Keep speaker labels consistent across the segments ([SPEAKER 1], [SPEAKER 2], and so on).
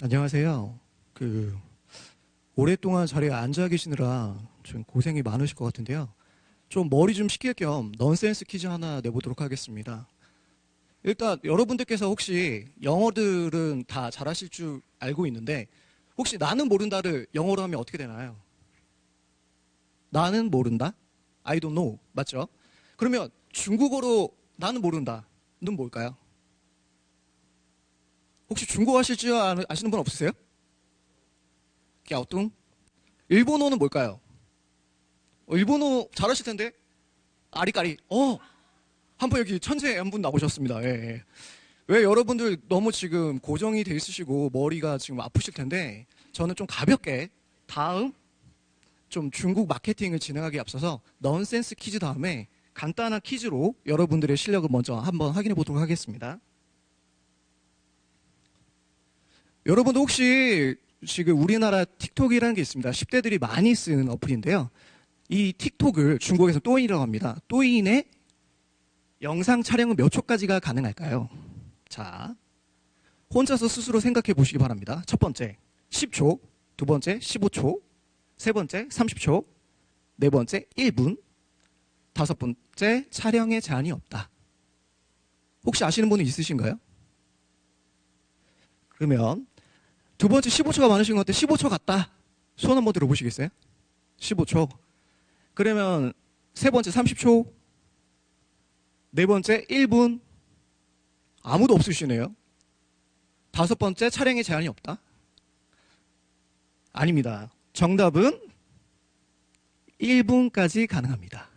[SPEAKER 1] 안녕하세요. 오랫동안 자리에 앉아 계시느라 좀 고생이 많으실 것 같은데요. 좀 머리 좀 식힐 겸 넌센스 퀴즈 하나 내보도록 하겠습니다. 일단 여러분들께서 혹시 영어들은 다 잘하실 줄 알고 있는데 혹시 나는 모른다를 영어로 하면 어떻게 되나요? 나는 모른다? I don't know. 맞죠? 그러면 중국어로 나는 모른다는 뭘까요? 혹시 중국어 하실 줄 아시는 분 없으세요? 갸우뚱? 일본어는 뭘까요? 일본어 잘하실 텐데? 아리까리. 한 분 여기 천재 한 분 나오셨습니다. 예, 예. 왜 여러분들 너무 지금 고정이 돼 있으시고 머리가 지금 아프실 텐데 저는 좀 가볍게 다음 좀 중국 마케팅을 진행하기에 앞서서 넌센스 퀴즈 다음에 간단한 퀴즈로 여러분들의 실력을 먼저 한번 확인해 보도록 하겠습니다. 여러분도 혹시 지금 우리나라 틱톡이라는 게 있습니다. 10대들이 많이 쓰는 어플인데요. 이 틱톡을 중국에서 또인이라고 합니다. 또인의 영상 촬영은 몇 초까지가 가능할까요? 자, 혼자서 스스로 생각해 보시기 바랍니다. 첫 번째, 10초. 두 번째, 15초. 세 번째, 30초. 네 번째, 1분. 다섯 번째, 촬영에 제한이 없다. 혹시 아시는 분은 있으신가요? 그러면 두 번째 15초가 많으신 것 같아. 15초 같다. 손 한번 들어보시겠어요? 15초. 그러면 세 번째 30초. 네 번째 1분. 아무도 없으시네요. 다섯 번째 촬영에 제한이 없다. 아닙니다. 정답은 1분까지 가능합니다.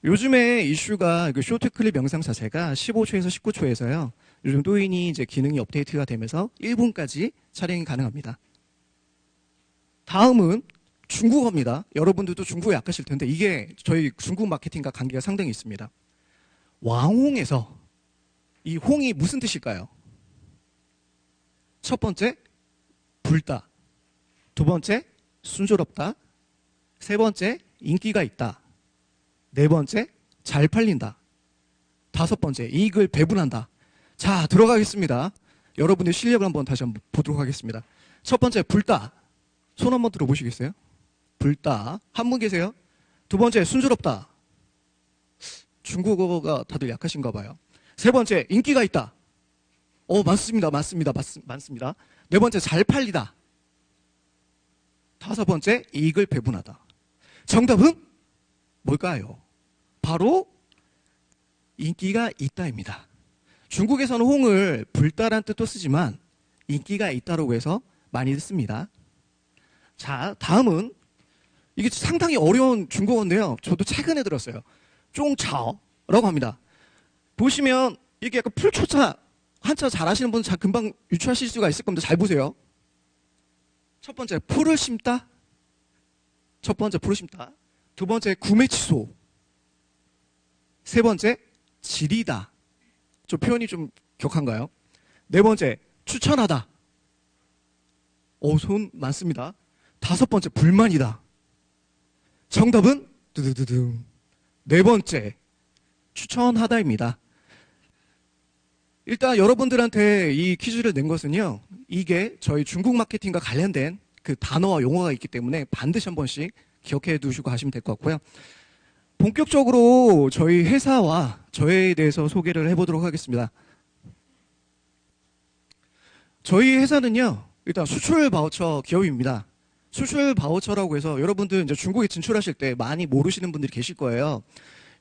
[SPEAKER 1] 요즘에 이슈가 그 쇼트 클립 영상 자체가 15초에서 19초에서요. 요즘 또인이 이제 기능이 업데이트가 되면서 1분까지 촬영이 가능합니다. 다음은 중국어입니다. 여러분들도 중국어 약하실 텐데 이게 저희 중국 마케팅과 관계가 상당히 있습니다. 왕홍에서 이 홍이 무슨 뜻일까요? 첫 번째, 붉다. 두 번째, 순조롭다. 세 번째, 인기가 있다. 네 번째, 잘 팔린다. 다섯 번째, 이익을 배분한다. 자, 들어가겠습니다. 여러분의 실력을 한번 다시 한번 보도록 하겠습니다. 첫 번째, 붉다. 손 한번 들어보시겠어요? 붉다. 한 분 계세요? 두 번째, 순조롭다. 중국어가 다들 약하신가 봐요. 세 번째, 인기가 있다. 많습니다. 네 번째, 잘 팔리다. 다섯 번째, 이익을 배분하다. 정답은 뭘까요? 바로 인기가 있다입니다. 중국에서는 홍을 붉다란 뜻도 쓰지만 인기가 있다라고 해서 많이 씁니다. 자, 다음은 이게 상당히 어려운 중국어인데요. 저도 최근에 들었어요. 쫑차오라고 합니다. 보시면 이게 약간 풀초차 한자 잘하시는 분은 금방 유추하실 수가 있을 겁니다. 잘 보세요. 첫 번째, 풀을 심다. 첫 번째, 풀을 심다. 두 번째, 구매 취소. 세 번째, 지리다. 좀 표현이 좀 격한가요? 네 번째, 추천하다. 손 많습니다. 다섯 번째, 불만이다. 정답은 두두두둥. 네 번째, 추천하다입니다. 일단 여러분들한테 이 퀴즈를 낸 것은요. 이게 저희 중국 마케팅과 관련된 그 단어와 용어가 있기 때문에 반드시 한 번씩 기억해 두시고 가시면 될 것 같고요. 본격적으로 저희 회사와 저에 대해서 소개를 해보도록 하겠습니다. 저희 회사는요, 일단 수출 바우처 기업입니다. 수출 바우처라고 해서 여러분들 이제 중국에 진출하실 때 많이 모르시는 분들이 계실 거예요.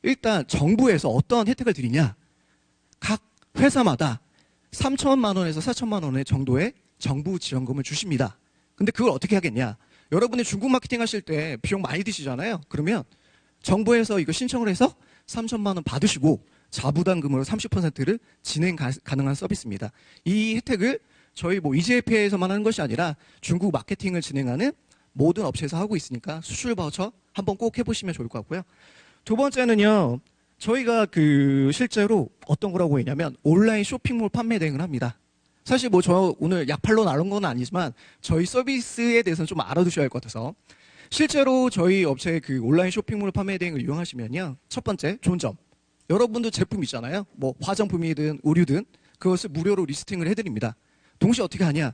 [SPEAKER 1] 일단 정부에서 어떠한 혜택을 드리냐? 각 회사마다 3천만 원에서 4천만 원 정도의 정부 지원금을 주십니다. 근데 그걸 어떻게 하겠냐? 여러분이 중국 마케팅 하실 때 비용 많이 드시잖아요. 그러면 정부에서 이거 신청을 해서 3천만 원 받으시고 자부담금으로 30%를 진행 가능한 서비스입니다. 이 혜택을 저희 EJP에서만 하는 것이 아니라 중국 마케팅을 진행하는 모든 업체에서 하고 있으니까 수출 바우처 한번 꼭 해보시면 좋을 것 같고요. 두 번째는요. 저희가 실제로 어떤 거라고 했냐면 온라인 쇼핑몰 판매 대행을 합니다. 사실 저 오늘 약팔로 나눈 건 아니지만 저희 서비스에 대해서는 좀 알아두셔야 할 것 같아서 실제로 저희 업체의 온라인 쇼핑몰 판매 대행을 이용하시면요. 첫 번째, 좋은 점. 여러분들 제품 있잖아요. 화장품이든 의류든 그것을 무료로 리스팅을 해드립니다. 동시에 어떻게 하냐?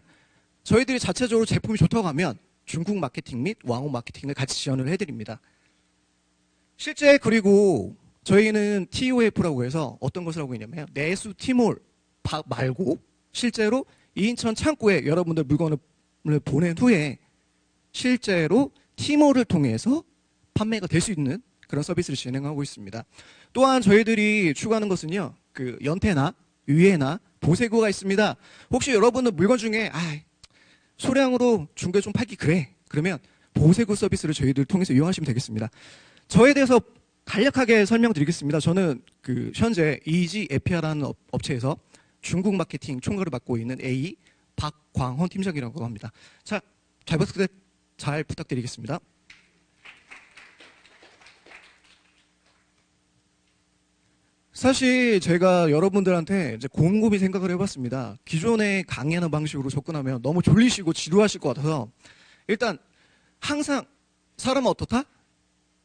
[SPEAKER 1] 저희들이 자체적으로 제품이 좋다고 하면 중국 마케팅 및 왕호 마케팅을 같이 지원을 해드립니다. 실제 그리고 저희는 TOF라고 해서 어떤 것을 하고 있냐면 내수 티몰 말고 실제로 인천 창고에 여러분들 물건을 보낸 후에 실제로 티몰을 통해서 판매가 될 수 있는 그런 서비스를 진행하고 있습니다. 또한 저희들이 추구하는 것은요, 그 연태나 유예나 보세고가 있습니다. 혹시 여러분들 물건 중에 소량으로 중고에 좀 팔기 그래, 그러면 보세고 서비스를 저희들 통해서 이용하시면 되겠습니다. 저에 대해서 간략하게 설명드리겠습니다. 저는 그 현재 이지 에피아라는 업체에서 중국 마케팅 총괄을 맡고 있는 A 박광헌 팀장이라고 합니다. 자, 잘 부탁드리겠습니다. 사실 제가 여러분들한테 이제 곰곰이 생각을 해봤습니다. 기존에 강의하는 방식으로 접근하면 너무 졸리시고 지루하실 것 같아서 일단 항상 사람은 어떻다?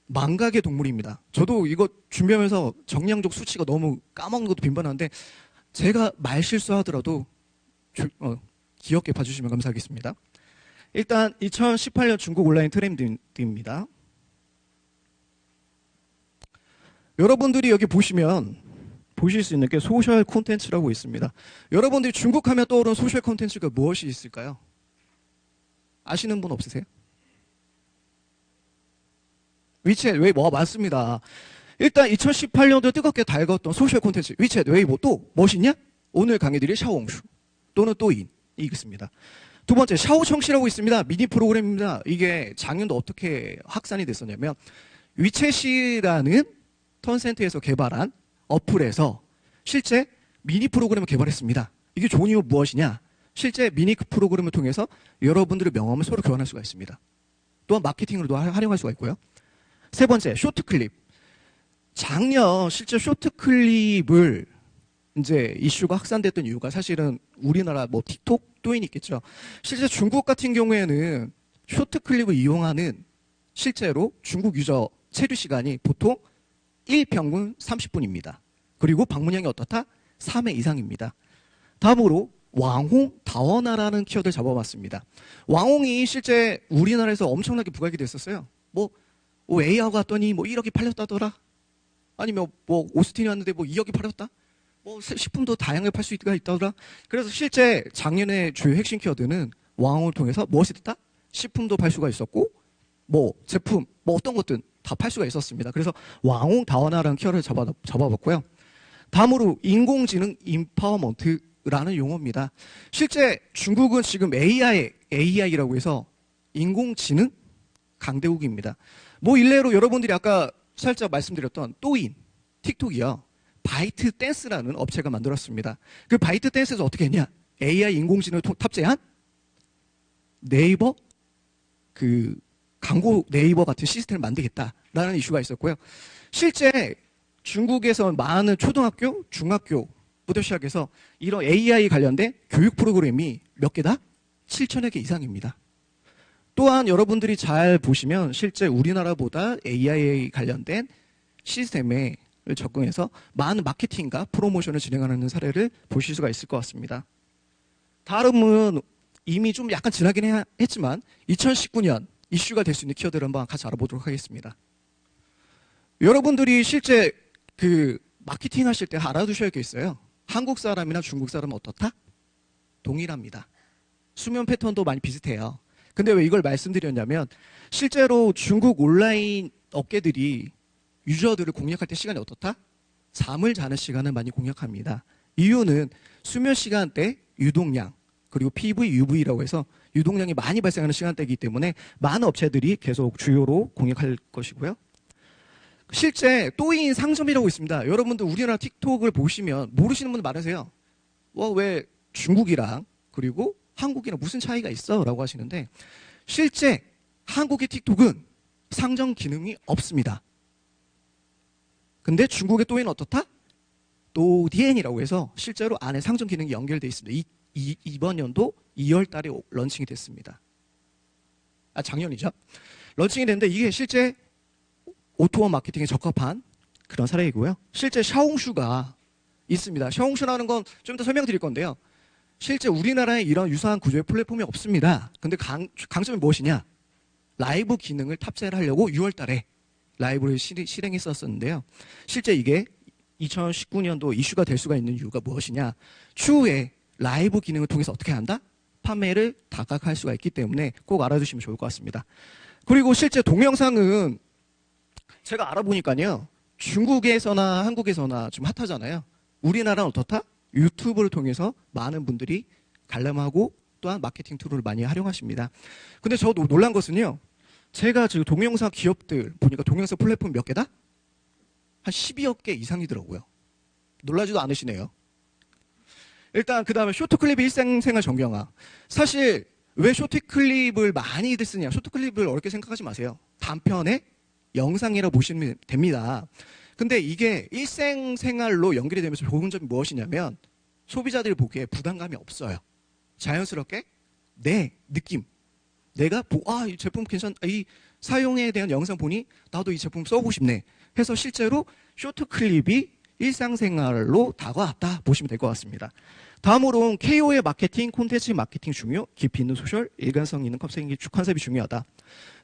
[SPEAKER 1] 망각의 동물입니다. 저도 이거 준비하면서 정량적 수치가 너무 까먹는 것도 빈번한데 제가 말 실수하더라도 귀엽게 봐주시면 감사하겠습니다. 일단 2018년 중국 온라인 트렌드입니다. 여러분들이 여기 보시면 보실 수 있는 게 소셜 콘텐츠라고 있습니다. 여러분들이 중국 하면 떠오르는 소셜 콘텐츠가 무엇이 있을까요? 아시는 분 없으세요? 위챗, 맞습니다. 일단 2018년도 뜨겁게 달궜던 소셜 콘텐츠 위챗, 웨이보, 또 무엇이냐? 오늘 강의드릴 샤오홍슈 또는 또인이 있습니다. 두 번째 샤오청시라고 있습니다. 미니 프로그램입니다. 이게 작년도 어떻게 확산이 됐었냐면 위챗이라는 턴센트에서 개발한 어플에서 실제 미니 프로그램을 개발했습니다. 이게 좋은 이유 무엇이냐? 실제 미니 프로그램을 통해서 여러분들의 명함을 서로 교환할 수가 있습니다. 또한 마케팅으로도 활용할 수가 있고요. 세 번째, 쇼트클립. 작년 실제 쇼트클립을 이제 이슈가 확산됐던 이유가 사실은 우리나라 틱톡, 또인 있겠죠. 실제 중국 같은 경우에는 쇼트클립을 이용하는 실제로 중국 유저 체류 시간이 보통 1평균 30분입니다. 그리고 방문량이 어떻다? 3회 이상입니다. 다음으로 왕홍 다원화라는 키워드를 잡아봤습니다. 왕홍이 실제 우리나라에서 엄청나게 부각이 됐었어요. 에이아가 왔더니 1억이 팔렸다더라. 아니면 오스틴이 왔는데 2억이 팔렸다. 식품도 다양하게 팔 수 있다더라. 그래서 실제 작년에 주요 핵심 키워드는 왕홍을 통해서 무엇이 됐다? 식품도 팔 수가 있었고 제품 어떤 것든 다 팔 수가 있었습니다. 그래서 왕홍 다원화라는 키워드를 잡아봤고요. 다음으로 인공지능 인파워먼트라는 용어입니다. 실제 중국은 지금 AI라고 해서 인공지능 강대국입니다. 일례로 여러분들이 아까 살짝 말씀드렸던 또인, 틱톡이요. 바이트 댄스라는 업체가 만들었습니다. 그 바이트 댄스에서 어떻게 했냐? AI 인공지능을 탑재한 네이버 광고 네이버 같은 시스템을 만들겠다라는 이슈가 있었고요. 실제 중국에서 많은 초등학교, 중학교부터 시작해서 이런 AI 관련된 교육 프로그램이 몇 개다? 7천여 개 이상입니다. 또한 여러분들이 잘 보시면 실제 우리나라보다 AI 관련된 시스템에 접근해서 많은 마케팅과 프로모션을 진행하는 사례를 보실 수가 있을 것 같습니다. 다음은 이미 좀 약간 지나긴 했지만 2019년 이슈가 될 수 있는 키워드를 한번 같이 알아보도록 하겠습니다. 여러분들이 실제 마케팅 하실 때 알아두셔야 할 게 있어요. 한국 사람이나 중국 사람은 어떻다? 동일합니다. 수면 패턴도 많이 비슷해요. 근데 왜 이걸 말씀드렸냐면 실제로 중국 온라인 업계들이 유저들을 공략할 때 시간이 어떻다? 잠을 자는 시간을 많이 공략합니다. 이유는 수면 시간대 유동량 그리고 PV, UV라고 해서 유동량이 많이 발생하는 시간대이기 때문에 많은 업체들이 계속 주요로 공략할 것이고요. 실제 또인 상점이라고 있습니다. 여러분들 우리나라 틱톡을 보시면 모르시는 분들 많으세요. 왜 중국이랑 그리고 한국이랑 무슨 차이가 있어? 라고 하시는데 실제 한국의 틱톡은 상점 기능이 없습니다. 근데 중국의 또인 어떻다? 또디엔이라고 해서 실제로 안에 상점 기능이 연결되어 있습니다. 이번 연도 2월 달에 런칭이 됐습니다. 작년이죠. 런칭이 됐는데 이게 실제 오토원 마케팅에 적합한 그런 사례이고요. 실제 샤오홍슈가 있습니다. 샤오홍슈라는 건 좀 더 설명드릴 건데요. 실제 우리나라에 이런 유사한 구조의 플랫폼이 없습니다. 근데 강점이 무엇이냐? 라이브 기능을 탑재를 하려고 6월 달에 라이브를 실행했었는데요. 실제 이게 2019년도 이슈가 될 수가 있는 이유가 무엇이냐? 추후에 라이브 기능을 통해서 어떻게 한다? 판매를 다각할 수가 있기 때문에 꼭 알아두시면 좋을 것 같습니다. 그리고 실제 동영상은 제가 알아보니까요. 중국에서나 한국에서나 좀 핫하잖아요. 우리나라는 어떻다? 유튜브를 통해서 많은 분들이 관람하고 또한 마케팅 툴을 많이 활용하십니다. 근데 저도 놀란 것은요. 제가 지금 동영상 기업들 보니까 동영상 플랫폼 몇 개다? 한 12억 개 이상이더라고요. 놀라지도 않으시네요. 일단 그 다음에 쇼트클립의 일상생활 정경화. 사실 왜 쇼트클립을 많이들 쓰냐. 쇼트클립을 어렵게 생각하지 마세요. 단편의 영상이라고 보시면 됩니다. 근데 이게 일생생활로 연결이 되면서 좋은 점이 무엇이냐면 소비자들이 보기에 부담감이 없어요. 자연스럽게 내 느낌, 내가 이 제품 이 사용에 대한 영상 보니 나도 이 제품 써보고 싶네 해서 실제로 쇼트클립이 일상생활로 다가왔다 보시면 될 것 같습니다. 다음으로는 KOL 마케팅, 콘텐츠 마케팅 중요, 깊이 있는 소셜, 일관성 있는 컨셉이 중요하다.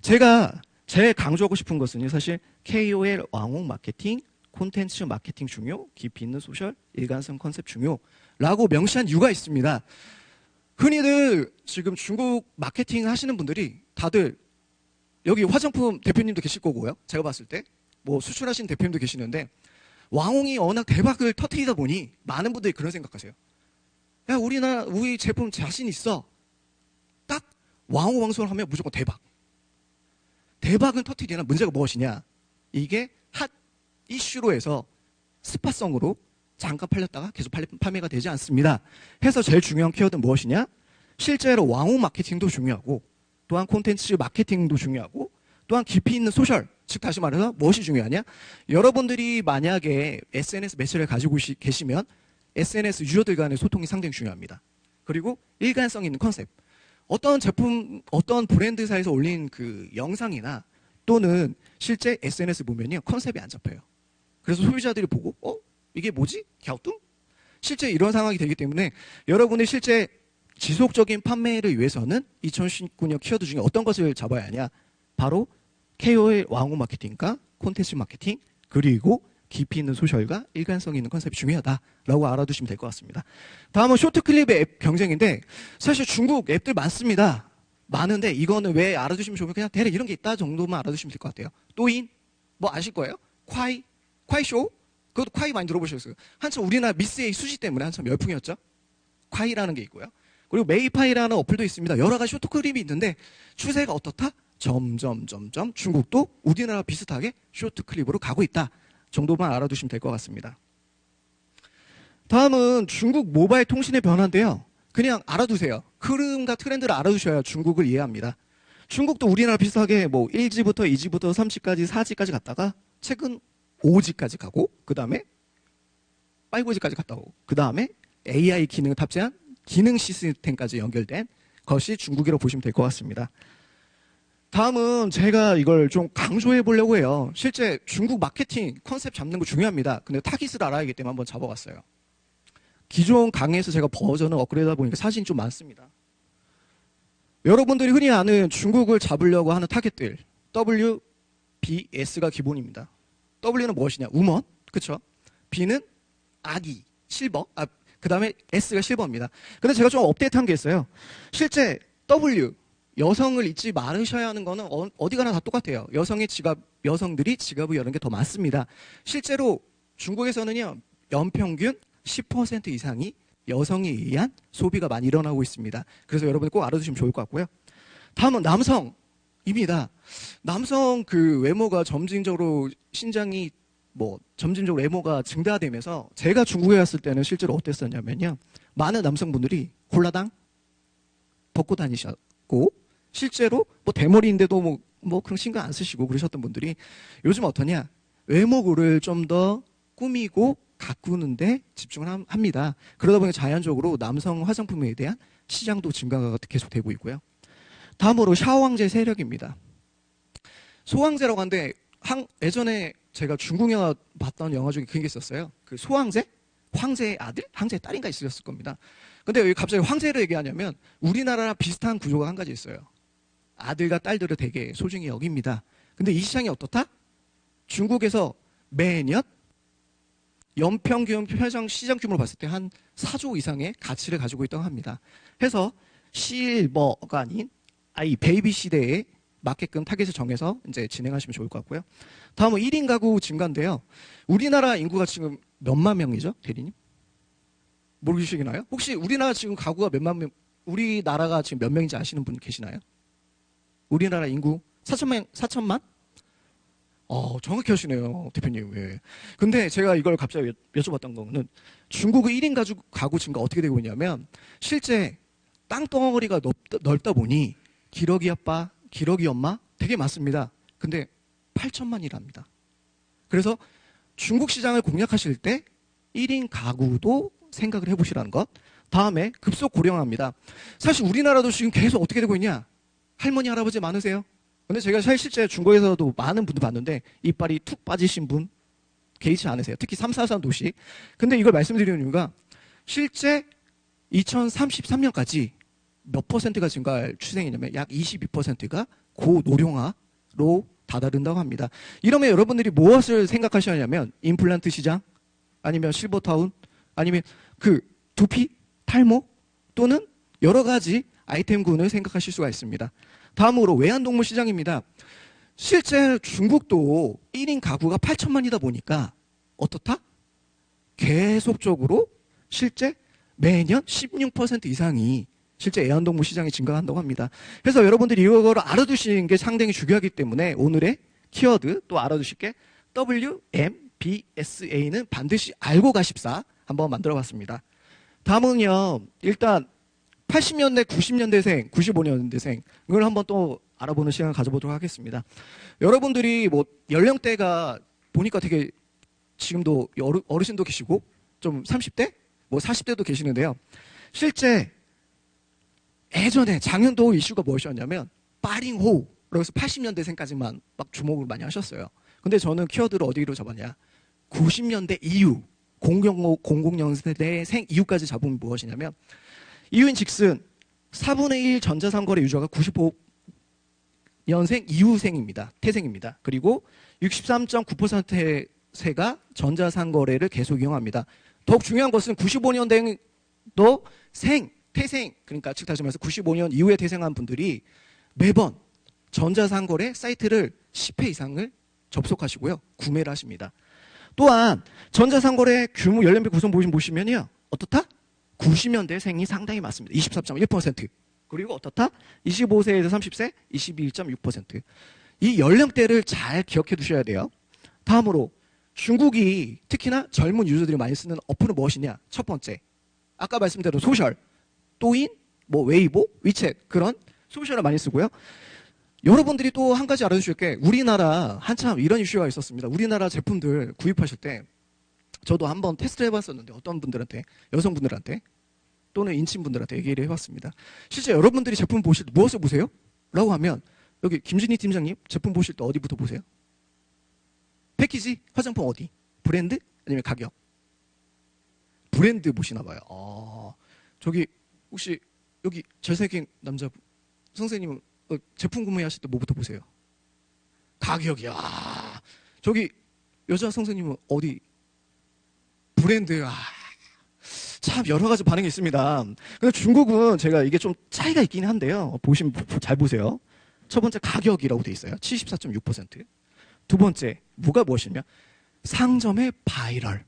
[SPEAKER 1] 제가 제일 강조하고 싶은 것은 사실 KOL 왕홍 마케팅, 콘텐츠 마케팅 중요, 깊이 있는 소셜, 일관성 컨셉 중요라고 명시한 이유가 있습니다. 흔히들 지금 중국 마케팅 하시는 분들이 다들 여기 화장품 대표님도 계실 거고요. 제가 봤을 때 뭐 수출하시는 대표님도 계시는데 왕홍이 워낙 대박을 터뜨리다 보니 많은 분들이 그런 생각하세요. 야, 우리 제품 자신 있어. 딱 왕홍 방송을 하면 무조건 대박. 대박은 터뜨리나 문제가 무엇이냐? 이게 핫 이슈로 해서 스파성으로 잠깐 팔렸다가 계속 판매가 되지 않습니다. 해서 제일 중요한 키워드는 무엇이냐? 실제로 왕홍 마케팅도 중요하고 또한 콘텐츠 마케팅도 중요하고 또한 깊이 있는 소셜, 즉 다시 말해서 무엇이 중요하냐? 여러분들이 만약에 SNS 매체를 가지고 계시면 SNS 유저들 간의 소통이 상당히 중요합니다. 그리고 일관성 있는 컨셉. 어떤 제품, 어떤 브랜드사에서 올린 그 영상이나 또는 실제 SNS 보면요. 컨셉이 안 잡혀요. 그래서 소비자들이 보고 이게 뭐지? 갸우뚱? 실제 이런 상황이 되기 때문에 여러분이 실제 지속적인 판매를 위해서는 2019년 키워드 중에 어떤 것을 잡아야 하냐? 바로 KOL 왕홍 마케팅과 콘텐츠 마케팅 그리고 깊이 있는 소셜과 일관성 있는 컨셉이 중요하다라고 알아두시면 될 것 같습니다. 다음은 쇼트클립의 앱 경쟁인데 사실 중국 앱들 많습니다. 많은데 이거는 왜 알아두시면 좋으면 그냥 대략 이런 게 있다 정도만 알아두시면 될 것 같아요. 또인 뭐 아실 거예요? 콰이쇼? 그것도 콰이 많이 들어보셨어요. 한참 우리나라 미스의 수지 때문에 한참 열풍이었죠. 콰이라는 게 있고요. 그리고 메이파이라는 어플도 있습니다. 여러 가지 쇼트클립이 있는데 추세가 어떻다? 점점 중국도 우리나라 비슷하게 쇼트클립으로 가고 있다 정도만 알아두시면 될 것 같습니다. 다음은 중국 모바일 통신의 변화인데요. 그냥 알아두세요. 흐름과 트렌드를 알아두셔야 중국을 이해합니다. 중국도 우리나라 비슷하게 뭐 1G부터 2G부터 3G까지 4G까지 갔다가 최근 5G까지 가고 그 다음에 5G까지 갔다 오고 그 다음에 AI 기능을 탑재한 기능 시스템까지 연결된 것이 중국이라고 보시면 될 것 같습니다. 다음은 제가 이걸 좀 강조해 보려고 해요. 실제 중국 마케팅 컨셉 잡는 거 중요합니다. 근데 타깃을 알아야 하기 때문에 한번 잡아봤어요. 기존 강의에서 제가 버전을 업그레이드하다 보니까 사진이 좀 많습니다. 여러분들이 흔히 아는 중국을 잡으려고 하는 타깃들 W, B, S가 기본입니다. W는 무엇이냐? 우먼, 그쵸? B는 아기, 실버, 그 다음에 S가 실버입니다. 근데 제가 좀 업데이트한 게 있어요. 실제 W, 여성을 잊지 말으셔야 하는 거는 어디 가나 다 똑같아요. 여성들이 지갑을 여는 게 더 많습니다. 실제로 중국에서는요, 연평균 10% 이상이 여성에 의한 소비가 많이 일어나고 있습니다. 그래서 여러분이 꼭 알아두시면 좋을 것 같고요. 다음은 남성입니다. 남성 그 외모가 점진적으로 점진적으로 외모가 증대되면서 제가 중국에 갔을 때는 실제로 어땠었냐면요. 많은 남성분들이 홀라당 벗고 다니셨고 실제로 뭐 대머리인데도 뭐 그런 신경 안 쓰시고 그러셨던 분들이 요즘 어떠냐? 외모를 좀 더 꾸미고 가꾸는데 집중을 합니다. 그러다 보니 자연적으로 남성 화장품에 대한 시장도 증가가 계속되고 있고요. 다음으로 샤오왕제 세력입니다. 소왕제라고 하는데 예전에 제가 중국 영화 봤던 영화 중에 그런 게 있었어요. 그 소왕제? 황제의 아들? 황제의 딸인가 있었을 겁니다. 근데 왜 갑자기 황제를 얘기하냐면 우리나라랑 비슷한 구조가 한 가지 있어요. 아들과 딸들을 되게 소중히 여깁니다. 근데 이 시장이 어떻다? 중국에서 매년 연평균 시장 규모로 봤을 때 한 4조 이상의 가치를 가지고 있다고 합니다. 해서 실버가 아닌 아이 베이비 시대에 맞게끔 타겟을 정해서 이제 진행하시면 좋을 것 같고요. 다음은 1인 가구 증가인데요. 우리나라 인구가 지금 몇만 명이죠, 대리님? 모르시나요? 혹시 우리나라 지금 가구가 몇만 명, 우리나라가 지금 몇 명인지 아시는 분 계시나요? 우리나라 인구 4천만? 정확히 하시네요, 대표님. 예. 근데 제가 이걸 갑자기 여쭤봤던 거는 중국의 1인 가구 증가 어떻게 되고 있냐면 실제 땅덩어리가 넓다 보니 기러기 아빠, 기러기 엄마 되게 많습니다. 근데 8천만이랍니다. 그래서 중국 시장을 공략하실 때 1인 가구도 생각을 해보시라는 것. 다음에 급속 고령화입니다. 사실 우리나라도 지금 계속 어떻게 되고 있냐? 할머니, 할아버지 많으세요? 근데 제가 실제 중국에서도 많은 분들 봤는데 이빨이 툭 빠지신 분 개의치 않으세요. 특히 3, 4선 도시. 근데 이걸 말씀드리는 이유가 실제 2033년까지 몇 퍼센트가 증가할 추세이냐면 약 22%가 고노령화로 다다른다고 합니다. 이러면 여러분들이 무엇을 생각하셔야 하냐면 임플란트 시장 아니면 실버타운 아니면 그 두피, 탈모 또는 여러 가지 아이템군을 생각하실 수가 있습니다. 다음으로 외환동물 시장입니다. 실제 중국도 1인 가구가 8천만이다 보니까 어떻다? 계속적으로 실제 매년 16% 이상이 실제 애완동물 시장이 증가한다고 합니다. 그래서 여러분들이 이거를 알아두시는 게 상당히 중요하기 때문에 오늘의 키워드 또 알아두실 게 WMBSA는 반드시 알고 가십사 한번 만들어봤습니다. 다음은요. 일단 80년대, 90년대생, 95년대생 이걸 한번 또 알아보는 시간을 가져보도록 하겠습니다. 여러분들이 뭐 연령대가 보니까 되게 지금도 어르신도 계시고 좀 30대, 뭐 40대도 계시는데요. 실제 예전에 작년도 이슈가 무엇이었냐면 빠링호라고 해서 80년대생까지만 막 주목을 많이 하셨어요. 근데 저는 키워드를 어디로 잡았냐? 90년대 이후 00년대생 이후까지 잡으면 무엇이냐면 이유인 즉슨 4분의 1 전자상거래 유저가 95년생 이후생입니다. 태생입니다. 그리고 63.9%가 전자상거래를 계속 이용합니다. 더욱 중요한 것은 95년생도 태생, 그러니까 즉 다시 말해서 95년 이후에 태생한 분들이 매번 전자상거래 사이트를 10회 이상을 접속하시고요. 구매를 하십니다. 또한 전자상거래 규모 연령별 구성 보시면요. 어떻다? 90년대생이 상당히 많습니다. 24.1%. 그리고 어떻다? 25세에서 30세 21.6%. 이 연령대를 잘 기억해 두셔야 돼요. 다음으로 중국이 특히나 젊은 유저들이 많이 쓰는 어플은 무엇이냐? 첫 번째. 아까 말씀드린 소셜, 또인, 뭐 웨이보, 위챗 그런 소셜을 많이 쓰고요. 여러분들이 또 한 가지 알아두실 게 우리나라 한참 이런 이슈가 있었습니다. 우리나라 제품들 구입하실 때 저도 한번 테스트를 해봤었는데 어떤 분들한테 여성분들한테 또는 인친분들한테 얘기를 해봤습니다. 실제 여러분들이 제품 보실 때 무엇을 보세요? 라고 하면 여기 김진희 팀장님 제품 보실 때 어디부터 보세요? 패키지? 화장품 어디? 브랜드? 아니면 가격? 브랜드 보시나 봐요. 저기 혹시 여기 잘생긴 남자 선생님은 제품 구매하실 때 뭐부터 보세요? 가격이야. 저기 여자 선생님은 어디? 브랜드. 참 여러 가지 반응이 있습니다. 근데 중국은 제가 이게 좀 차이가 있긴 한데요. 보시면 잘 보세요. 첫 번째 가격이라고 돼 있어요. 74.6%. 두 번째 뭐가 무엇이냐면 상점의 바이럴.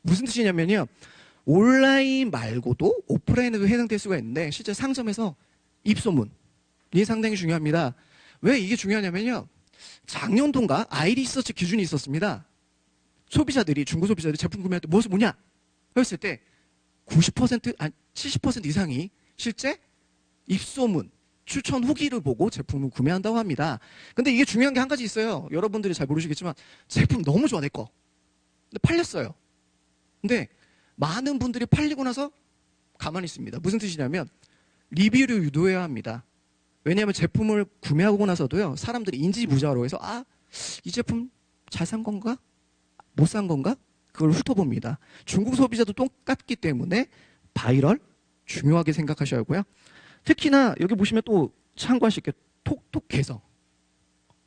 [SPEAKER 1] 무슨 뜻이냐면요. 온라인 말고도 오프라인에도 해당될 수가 있는데 실제 상점에서 입소문이 상당히 중요합니다. 왜 이게 중요하냐면요. 작년도인가 아이리서치 기준이 있었습니다. 소비자들이 중고 소비자들이 제품 구매할 때 무엇을 보냐? 했을 때 90% 아니 70% 이상이 실제 입소문, 추천 후기를 보고 제품을 구매한다고 합니다. 근데 이게 중요한 게 한 가지 있어요. 여러분들이 잘 모르시겠지만 제품 너무 좋아 내 거. 근데 팔렸어요. 근데 많은 분들이 팔리고 나서 가만히 있습니다. 무슨 뜻이냐면 리뷰를 유도해야 합니다. 왜냐하면 제품을 구매하고 나서도요. 사람들이 인지부조로 해서 이 제품 잘 산 건가? 못 산 건가? 그걸 훑어봅니다. 중국 소비자도 똑같기 때문에 바이럴 중요하게 생각하셔야 하고요. 특히나 여기 보시면 또 참고하실 게 톡톡 개성.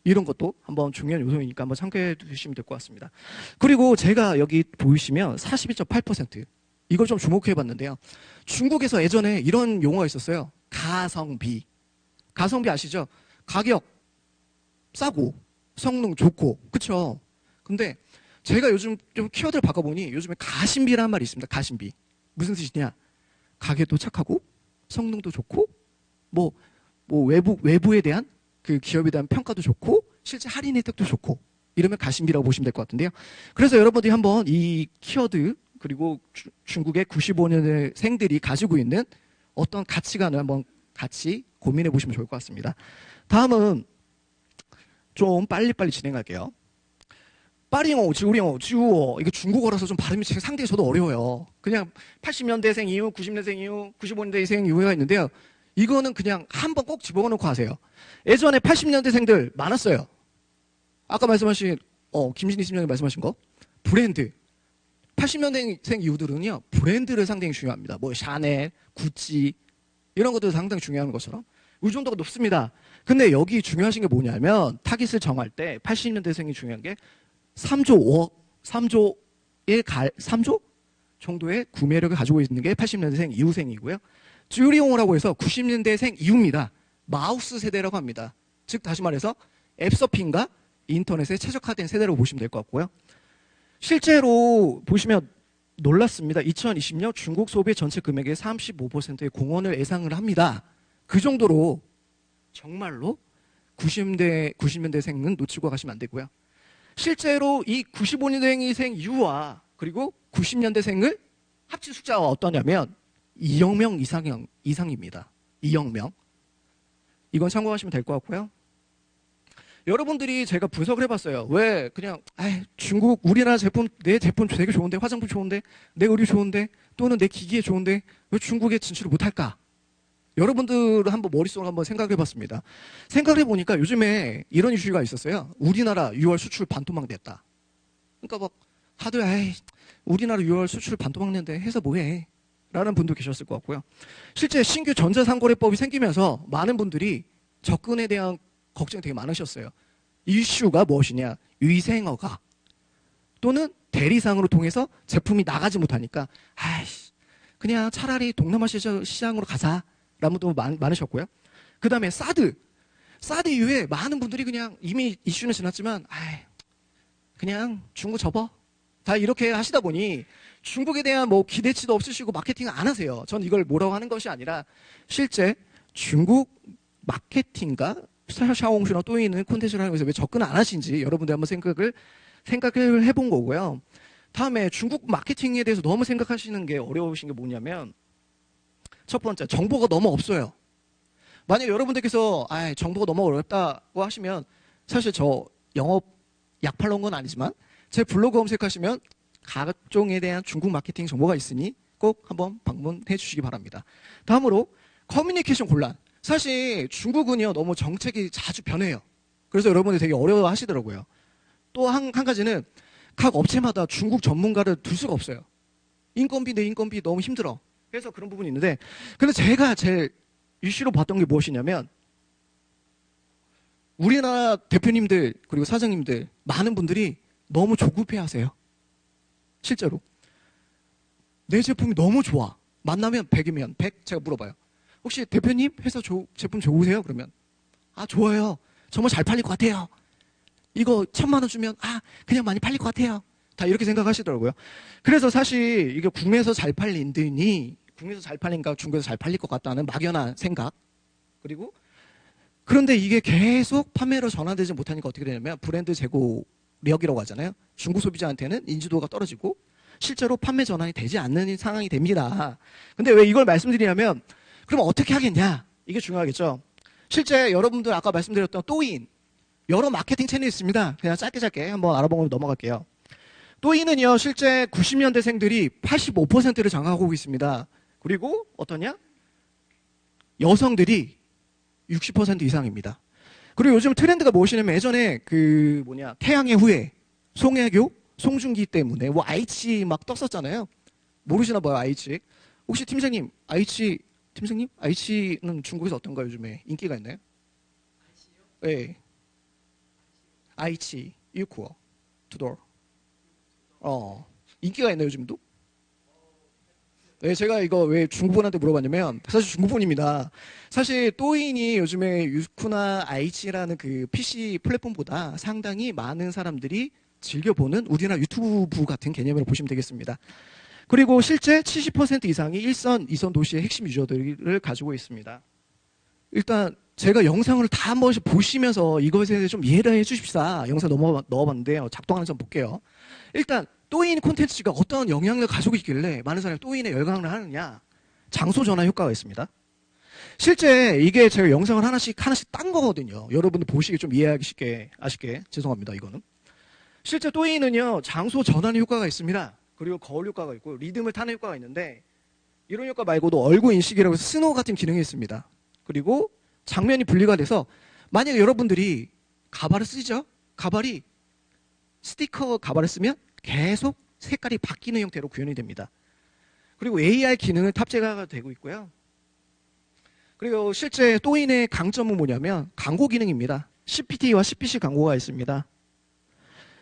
[SPEAKER 1] 이런 것도 한번 중요한 요소이니까 한번 참고해 두시면 될 것 같습니다. 그리고 제가 여기 보이시면 42.8% 이걸 좀 주목해 봤는데요. 중국에서 예전에 이런 용어가 있었어요. 가성비. 가성비 아시죠? 가격 싸고 성능 좋고 그쵸? 근데 제가 요즘 좀 키워드를 바꿔보니 요즘에 가심비라는 말이 있습니다. 가심비. 무슨 뜻이냐? 가격도 착하고 성능도 좋고 뭐 외부에 대한 그 기업에 대한 평가도 좋고 실제 할인 혜택도 좋고 이러면 가심비라고 보시면 될 것 같은데요. 그래서 여러분들이 한번 이 키워드 그리고 중국의 95년생들이 가지고 있는 어떤 가치관을 한번 같이 고민해 보시면 좋을 것 같습니다. 다음은 좀 빨리빨리 진행할게요. 빠링어, 지우링어, 지우어 이게 중국어라서 좀 발음이 상당히 저도 어려워요. 그냥 80년대생 이후, 90년대생 이후, 95년대생 이후가 있는데요. 이거는 그냥 한번 꼭 집어넣고 하세요. 예전에 80년대생들 많았어요. 아까 말씀하신 김신희 팀장님 말씀하신 거 브랜드 80년대생 이후들은요 브랜드를 상당히 중요합니다. 뭐 샤넬, 구찌 이런 것도 상당히 중요한 것처럼 의존도가 높습니다. 근데 여기 중요하신 게 뭐냐면 타깃을 정할 때 80년대생이 중요한 게 3조 정도의 구매력을 가지고 있는 게 80년대생 이후생이고요. 듀리옹이라고 해서 90년대생 이후입니다. 마우스 세대라고 합니다. 즉 다시 말해서 앱서핑과 인터넷에 최적화된 세대라고 보시면 될 것 같고요. 실제로 보시면 놀랐습니다. 2020년 중국 소비의 전체 금액의 35%의 공헌을 예상을 합니다. 그 정도로 정말로 90년대생은 놓치고 가시면 안 되고요. 실제로 이 95년대생 이후와 그리고 90년대생을 합친 숫자가 어떠냐면 2억 명 이상입니다. 2억 명. 이건 참고하시면 될 것 같고요. 여러분들이 제가 분석을 해봤어요. 왜 그냥 중국 우리나라 제품 내 제품 되게 좋은데 화장품 좋은데 내 의류 좋은데 또는 내 기기에 좋은데 왜 중국에 진출을 못할까? 여러분들 한번 머릿속으로 한번 생각해봤습니다. 생각해보니까 요즘에 이런 이슈가 있었어요. 우리나라 6월 수출 반토막 됐다. 그러니까 막 다들 우리나라 6월 수출 반토막 낸데 해서 뭐해? 라는 분도 계셨을 것 같고요. 실제 신규 전자상거래법이 생기면서 많은 분들이 접근에 대한 걱정이 되게 많으셨어요. 이슈가 무엇이냐? 위생허가 또는 대리상으로 통해서 제품이 나가지 못하니까 그냥 차라리 동남아 시장으로 가자 라는 분도 많으셨고요. 그 다음에 사드 이후에 많은 분들이 그냥 이미 이슈는 지났지만 그냥 중국 접어 다 이렇게 하시다 보니 중국에 대한 뭐 기대치도 없으시고 마케팅 안 하세요. 전 이걸 뭐라고 하는 것이 아니라 실제 중국 마케팅과 샤오홍슈나 또이는 콘텐츠를 하는 것에 왜 접근 안 하신지 여러분들 한번 생각을 해본 거고요. 다음에 중국 마케팅에 대해서 너무 생각하시는 게 어려우신 게 뭐냐면 첫 번째 정보가 너무 없어요. 만약 여러분들께서 정보가 너무 어렵다고 하시면 사실 저 영업 약팔러 온 건 아니지만 제 블로그 검색하시면 각종에 대한 중국 마케팅 정보가 있으니 꼭 한번 방문해 주시기 바랍니다. 다음으로 커뮤니케이션 곤란. 사실 중국은요 너무 정책이 자주 변해요. 그래서 여러분들이 되게 어려워 하시더라고요. 또 한 가지는 각 업체마다 중국 전문가를 둘 수가 없어요. 내 인건비 너무 힘들어. 그래서 그런 부분이 있는데 근데 제가 제일 이슈로 봤던 게 무엇이냐면 우리나라 대표님들 그리고 사장님들 많은 분들이 너무 조급해 하세요. 실제로 내 제품이 너무 좋아. 만나면 100이면 100 제가 물어봐요. 혹시 대표님 회사 제품 좋으세요? 그러면 좋아요. 정말 잘 팔릴 것 같아요. 이거 1,000만 원 주면 그냥 많이 팔릴 것 같아요. 다 이렇게 생각하시더라고요. 그래서 사실 이게 국내에서 잘 팔린다니 국내에서 잘 팔린가 중국에서 잘 팔릴 것 같다는 막연한 생각. 그리고 그런데 이게 계속 판매로 전환되지 못하니까 어떻게 되냐면 브랜드 재고력이라고 하잖아요. 중국 소비자한테는 인지도가 떨어지고 실제로 판매 전환이 되지 않는 상황이 됩니다. 근데 왜 이걸 말씀드리냐면 그럼 어떻게 하겠냐? 이게 중요하겠죠. 실제 여러분들 아까 말씀드렸던 또인 여러 마케팅 채널이 있습니다. 그냥 짧게 한번 알아보고 넘어갈게요. 또인은요 실제 90년대생들이 85%를 장악하고 있습니다. 그리고 어떠냐? 여성들이 60% 이상입니다. 그리고 요즘 트렌드가 무엇이냐면 예전에 태양의 후예, 송혜교, 송중기 때문에 뭐 아이치 막 떴었잖아요. 모르시나 봐요, 아이치. 혹시 팀장님, 아이치 팀장님? 아이치는 중국에서 어떤가요, 요즘에? 인기가 있나요? 네. 아이치, 유쿠어, 투돌. 인기가 있나요, 요즘도? 네, 제가 이거 왜 중국분한테 물어봤냐면, 사실 중국분입니다. 사실 또인이 요즘에 유쿠나 아이치라는 그 PC 플랫폼보다 상당히 많은 사람들이 즐겨보는 우리나라 유튜브 같은 개념으로 보시면 되겠습니다. 그리고 실제 70% 이상이 1선, 2선 도시의 핵심 유저들을 가지고 있습니다. 일단 제가 영상을 다 한 번씩 보시면서 이것에 대해서 좀 이해를 해 주십사. 영상 넣어봤는데요. 작동하는지 한번 볼게요. 일단 또인 콘텐츠가 어떤 영향력을 가지고 있길래 많은 사람이 또인에 열광을 하느냐. 장소 전환 효과가 있습니다. 실제 이게 제가 영상을 하나씩 딴 거거든요. 여러분들 보시기 좀 이해하기 쉽게 아쉽게 죄송합니다. 이거는. 실제 또인은요. 장소 전환 효과가 있습니다. 그리고 거울 효과가 있고 리듬을 타는 효과가 있는데 이런 효과 말고도 얼굴 인식이라고 해서 스노우 같은 기능이 있습니다. 그리고 장면이 분리가 돼서 만약에 여러분들이 가발을 쓰죠? 가발이 스티커 가발을 쓰면 계속 색깔이 바뀌는 형태로 구현이 됩니다. 그리고 AR 기능을 탑재가 되고 있고요. 그리고 실제 또인의 강점은 뭐냐면 광고 기능입니다. CPT와 CPC 광고가 있습니다.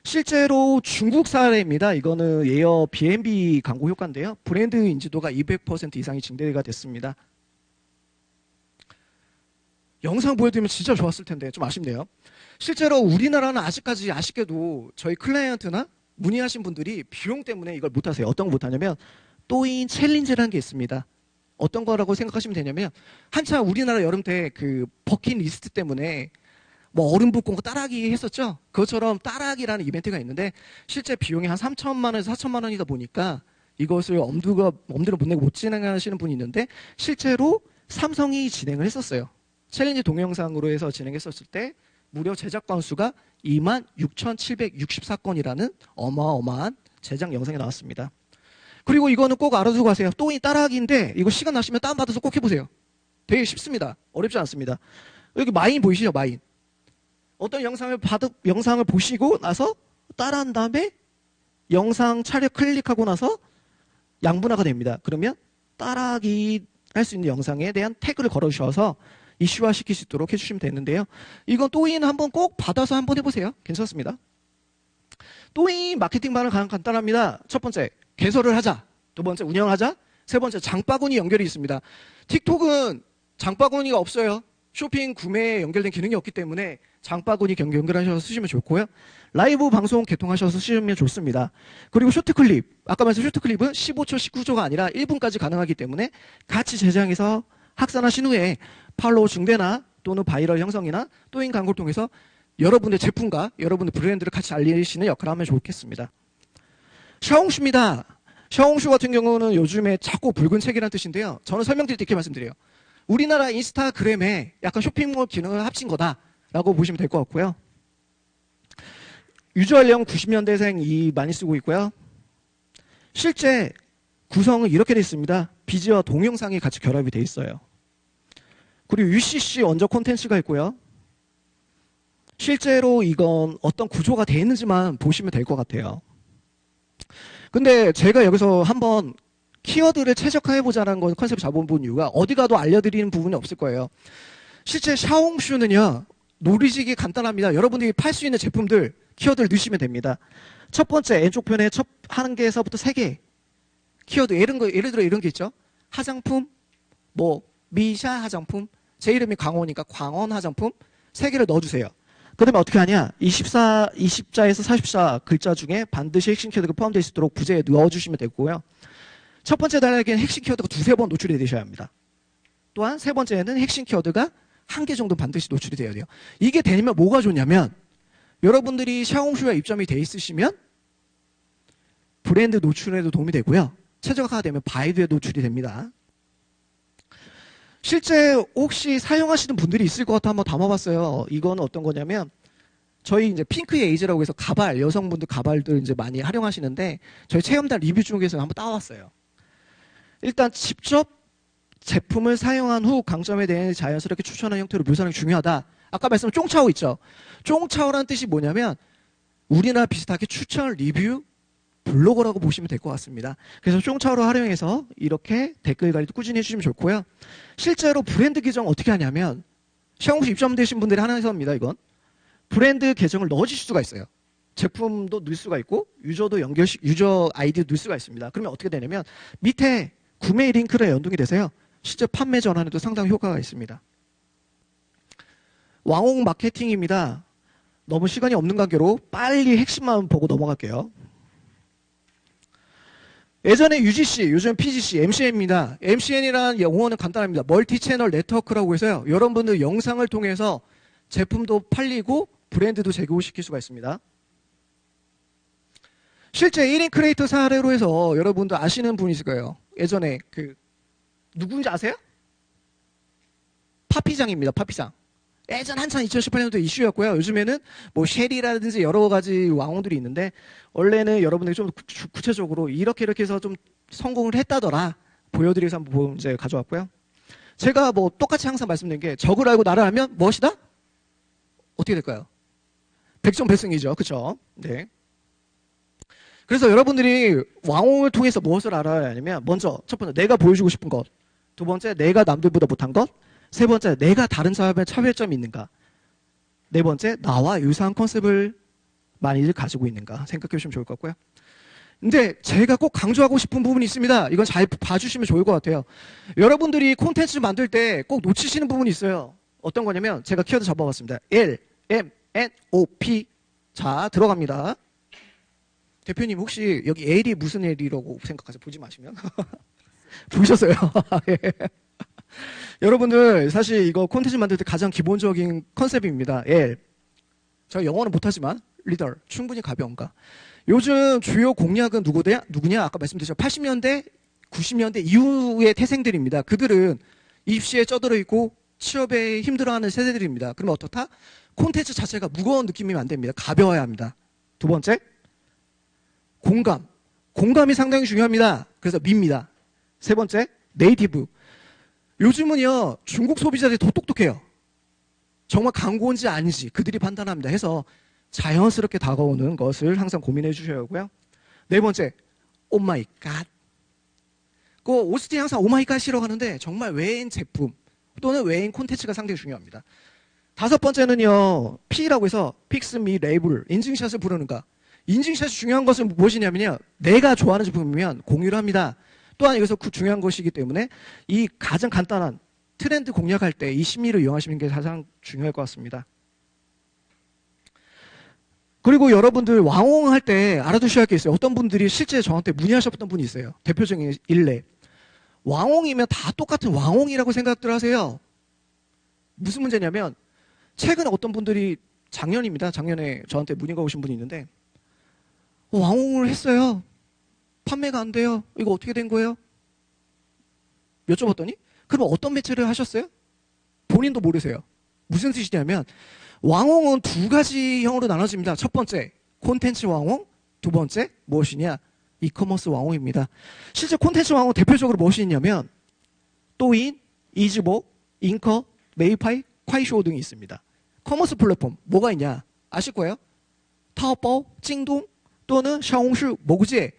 [SPEAKER 1] 실제로 중국 사례입니다. 이거는 에어 B&B 광고 효과인데요. 브랜드 인지도가 200% 이상이 증대가 됐습니다. 영상 보여드리면 진짜 좋았을 텐데 좀 아쉽네요. 실제로 우리나라는 아직까지 아쉽게도 저희 클라이언트나 문의하신 분들이 비용 때문에 이걸 못하세요. 어떤 거 못하냐면 또인 챌린지라는 게 있습니다. 어떤 거라고 생각하시면 되냐면 한참 우리나라 여름 때 그 버킷리스트 때문에 뭐 얼음 붓고 따라하기 했었죠. 그것처럼 따라하기라는 이벤트가 있는데 실제 비용이 한 3천만 원에서 4천만 원이다 보니까 이것을 엄두를 못 내고 못 진행하시는 분이 있는데 실제로 삼성이 진행을 했었어요. 챌린지 동영상으로 해서 진행했었을 때 무려 제작 건수가 26,764건이라는 어마어마한 제작 영상이 나왔습니다. 그리고 이거는 꼭 알아두고 가세요. 또이 따라하기인데 이거 시간 나시면 다운받아서 꼭 해보세요. 되게 쉽습니다. 어렵지 않습니다. 여기 마인 보이시죠? 마인. 어떤 영상을 보시고 나서 따라한 다음에 영상 촬영 클릭하고 나서 양분화가 됩니다. 그러면 따라하기 할 수 있는 영상에 대한 태그를 걸어주셔서 이슈화 시킬 수 있도록 해주시면 되는데요. 이건 또인 한번 꼭 받아서 한번 해보세요. 괜찮습니다. 또인 마케팅반은 가장 간단합니다. 첫 번째, 개설을 하자. 두 번째, 운영하자. 세 번째, 장바구니 연결이 있습니다. 틱톡은 장바구니가 없어요. 쇼핑, 구매에 연결된 기능이 없기 때문에 장바구니 연결하셔서 쓰시면 좋고요. 라이브 방송 개통하셔서 쓰시면 좋습니다. 그리고 쇼트클립. 아까 말씀 쇼트클립은 15초, 19초가 아니라 1분까지 가능하기 때문에 같이 제작해서 확산하신 후에 팔로우 증대나 또는 바이럴 형성이나 또인 광고를 통해서 여러분의 제품과 여러분의 브랜드를 같이 알리시는 역할을 하면 좋겠습니다. 샤옹슈입니다. 샤옹슈 같은 경우는 요즘에 작고 붉은 책이라는 뜻인데요. 저는 설명드릴 때 이렇게 말씀드려요. 우리나라 인스타그램에 약간 쇼핑몰 기능을 합친 거다라고 보시면 될 것 같고요. 유저연령 90년대생이 많이 쓰고 있고요. 실제 구성은 이렇게 되어 있습니다. 비디오와 동영상이 같이 결합이 되어 있어요. 그리고 UCC 원저 콘텐츠가 있고요. 실제로 이건 어떤 구조가 되어 있는지만 보시면 될 것 같아요. 근데 제가 여기서 한번 키워드를 최적화해보자는 건 컨셉을 잡아본 이유가 어디 가도 알려드리는 부분이 없을 거예요. 실제 샤옹슈는요. 노리지기 간단합니다. 여러분들이 팔 수 있는 제품들 키워드를 넣으시면 됩니다. 첫 번째 왼쪽 편에 첫 한 개에서부터 세 개 키워드 예를 들어 이런 게 있죠. 화장품, 뭐 미샤 화장품, 제 이름이 광원이니까 광원 화장품 세 개를 넣어주세요. 그 다음에 어떻게 하냐. 20자에서 44 글자 중에 반드시 핵심 키워드가 포함되어 있도록 부제에 넣어주시면 되고요. 첫 번째 단락에는 핵심 키워드가 두세 번 노출이 되셔야 합니다. 또한 세 번째는 핵심 키워드가 한 개 정도 반드시 노출이 돼야 돼요. 이게 되면 뭐가 좋냐면 여러분들이 샤옹슈에 입점이 돼 있으시면 브랜드 노출에도 도움이 되고요. 최적화가 되면 바이두에 노출이 됩니다. 실제 혹시 사용하시는 분들이 있을 것 같아 한번 담아봤어요. 이거는 어떤 거냐면 저희 이제 핑크 에이즈라고 해서 가발, 여성분들 가발들 이제 많이 활용하시는데 저희 체험단 리뷰 중에서 한번 따왔어요. 일단 직접 제품을 사용한 후 강점에 대해 자연스럽게 추천하는 형태로 묘사하는 게 중요하다. 아까 말씀한 쫑차오 있죠. 쫑차오라는 뜻이 뭐냐면 우리나 비슷하게 추천 리뷰 블로거라고 보시면 될 것 같습니다. 그래서 쫑차로 활용해서 이렇게 댓글 관리도 꾸준히 해주시면 좋고요. 실제로 브랜드 계정 어떻게 하냐면 샤오시 입점되신 분들이 하나입니다. 이건 브랜드 계정을 넣어주실 수가 있어요. 제품도 넣을 수가 있고 유저 아이디도 넣을 수가 있습니다. 그러면 어떻게 되냐면 밑에 구매 링크를 연동이 돼서요. 실제 판매 전환에도 상당히 효과가 있습니다. 왕홍 마케팅입니다. 너무 시간이 없는 관계로 빨리 핵심만 보고 넘어갈게요. 예전에 UGC, 요즘 PGC, MCN입니다. MCN이라는 용어는 간단합니다. 멀티 채널 네트워크라고 해서요. 여러분들 영상을 통해서 제품도 팔리고 브랜드도 제고시킬 수가 있습니다. 실제 1인 크리에이터 사례로 해서 여러분들 아시는 분이 있을 거예요. 예전에 누군지 아세요? 파피장입니다. 파피장. 예전 한참 2018년도 이슈였고요. 요즘에는 뭐 쉘이라든지 여러 가지 왕홍들이 있는데 원래는 여러분들이 좀 구체적으로 이렇게 해서 좀 성공을 했다더라 보여드리면서 한번 이제 가져왔고요. 제가 뭐 똑같이 항상 말씀드린 게 적을 알고 나를 알면 무엇이다? 어떻게 될까요? 백전백승이죠. 그렇죠? 네. 그래서 여러분들이 왕홍을 통해서 무엇을 알아야 하냐면 먼저 첫 번째 내가 보여주고 싶은 것, 두 번째 내가 남들보다 못한 것, 세 번째, 내가 다른 사람의 차별점이 있는가? 네 번째, 나와 유사한 컨셉을 많이들 가지고 있는가? 생각해 보시면 좋을 것 같고요. 근데 제가 꼭 강조하고 싶은 부분이 있습니다. 이건 잘 봐주시면 좋을 것 같아요. 여러분들이 콘텐츠 만들 때 꼭 놓치시는 부분이 있어요. 어떤 거냐면 제가 키워드 잡아봤습니다. L, M, N, O, P. 자, 들어갑니다. 대표님 혹시 여기 L이 무슨 L이라고 생각하세요? 보지 마시면. 보셨어요? 예. 여러분들 사실 이거 콘텐츠 만들 때 가장 기본적인 컨셉입니다. L. 제가 영어는 못하지만 리더 충분히 가벼운가. 요즘 주요 공략은 누구냐? 아까 말씀드렸죠. 80년대, 90년대 이후의 태생들입니다. 그들은 입시에 쩌들어 있고 취업에 힘들어하는 세대들입니다. 그러면 어떻다? 콘텐츠 자체가 무거운 느낌이면 안 됩니다. 가벼워야 합니다. 두 번째, 공감. 공감이 상당히 중요합니다. 그래서 밉니다. 세 번째, 네이티브. 요즘은요 중국 소비자들이 더 똑똑해요. 정말 광고인지 아닌지 그들이 판단합니다. 해서 자연스럽게 다가오는 것을 항상 고민해 주셔야 하고요. 네 번째, 오마이갓. 오스틴이 항상 오마이갓이라고 하는데 정말 외인 제품 또는 외인 콘텐츠가 상당히 중요합니다. 다섯 번째는요 P라고 해서 픽스 미 레이블 인증샷을 부르는가. 인증샷이 중요한 것은 무엇이냐면요 내가 좋아하는 제품이면 공유를 합니다. 또한 여기서 중요한 것이기 때문에 이 가장 간단한 트렌드 공략할 때 이 심리를 이용하시는 게 가장 중요할 것 같습니다. 그리고 여러분들 왕홍할 때 알아두셔야 할 게 있어요. 어떤 분들이 실제 저한테 문의하셨던 분이 있어요. 대표적인 일례. 왕홍이면 다 똑같은 왕홍이라고 생각들 하세요. 무슨 문제냐면 최근에 어떤 분들이 작년입니다. 작년에 저한테 문의가 오신 분이 있는데 왕홍을 했어요. 판매가 안 돼요. 이거 어떻게 된 거예요? 여쭤봤더니 그럼 어떤 매체를 하셨어요? 본인도 모르세요. 무슨 뜻이냐면 왕홍은 두 가지 형으로 나눠집니다. 첫 번째 콘텐츠 왕홍, 두 번째 무엇이냐? 이커머스 왕홍입니다. 실제 콘텐츠 왕홍 대표적으로 무엇이 있냐면 또인, 이즈모, 잉커, 메이파이, 콰이쇼 등이 있습니다. 커머스 플랫폼 뭐가 있냐? 아실 거예요? 타오바오, 찡동 또는 샤오홍슈, 모구제.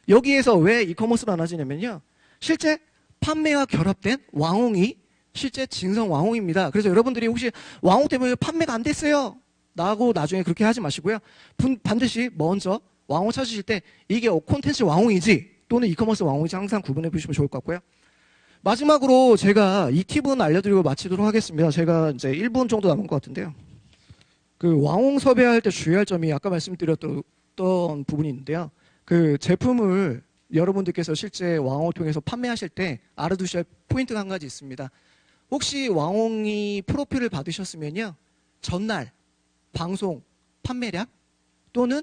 [SPEAKER 1] 여기에서 왜 이커머스가 나눠지냐면요. 실제 판매와 결합된 왕홍이 실제 진성 왕홍입니다. 그래서 여러분들이 혹시 왕홍 때문에 판매가 안 됐어요 라고 나중에 그렇게 하지 마시고요. 반드시 먼저 왕홍 찾으실 때 이게 콘텐츠 왕홍이지 또는 이커머스 왕홍인지 항상 구분해 보시면 좋을 것 같고요. 마지막으로 제가 이 팁은 알려드리고 마치도록 하겠습니다. 제가 이제 1분 정도 남은 것 같은데요. 그 왕홍 섭외할 때 주의할 점이 아까 말씀드렸던 부분이 있는데요. 그 제품을 여러분들께서 실제 왕홍을 통해서 판매하실 때 알아두셔야 할 포인트가 한 가지 있습니다. 혹시 왕홍이 프로필을 받으셨으면요. 전날 방송 판매량 또는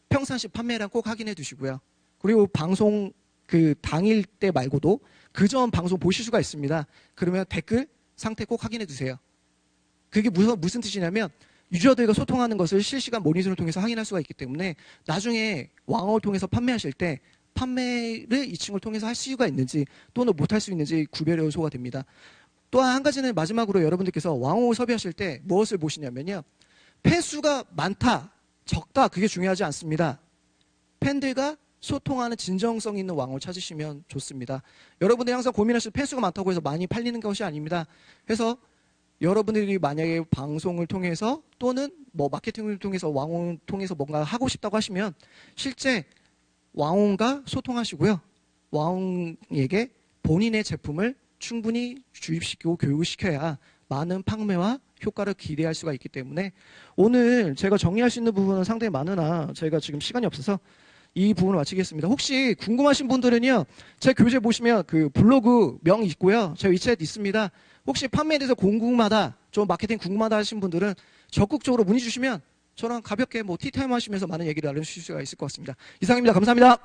[SPEAKER 1] 평상시 판매량 꼭 확인해 두시고요. 그리고 방송 그 당일 때 말고도 그 전 방송 보실 수가 있습니다. 그러면 댓글 상태 꼭 확인해 두세요. 그게 무슨 뜻이냐면 유저들과 소통하는 것을 실시간 모니터를 통해서 확인할 수가 있기 때문에 나중에 왕홍을 통해서 판매하실 때 판매를 이 친구를 통해서 할 수가 있는지 또는 못할 수 있는지 구별의 요소가 됩니다. 또한 한 가지는 마지막으로 여러분들께서 왕홍을 섭외하실 때 무엇을 보시냐면요. 팬수가 많다, 적다 그게 중요하지 않습니다. 팬들과 소통하는 진정성 있는 왕을 찾으시면 좋습니다. 여러분들이 항상 고민하실 팬수가 많다고 해서 많이 팔리는 것이 아닙니다. 그래서 여러분들이 만약에 방송을 통해서 또는 뭐 마케팅을 통해서 왕홍을 통해서 뭔가 하고 싶다고 하시면 실제 왕홍과 소통하시고요. 왕홍에게 본인의 제품을 충분히 주입시키고 교육을 시켜야 많은 판매와 효과를 기대할 수가 있기 때문에 오늘 제가 정리할 수 있는 부분은 상당히 많으나 저희가 지금 시간이 없어서 이 부분을 마치겠습니다. 혹시 궁금하신 분들은요, 제 교재 보시면 그 블로그 명 있고요. 제 위챗 있습니다. 혹시 판매에 대해서 궁금하다, 좀 마케팅 궁금하다 하신 분들은 적극적으로 문의 주시면 저랑 가볍게 뭐 티타임 하시면서 많은 얘기를 나눌 수가 있을 것 같습니다. 이상입니다. 감사합니다.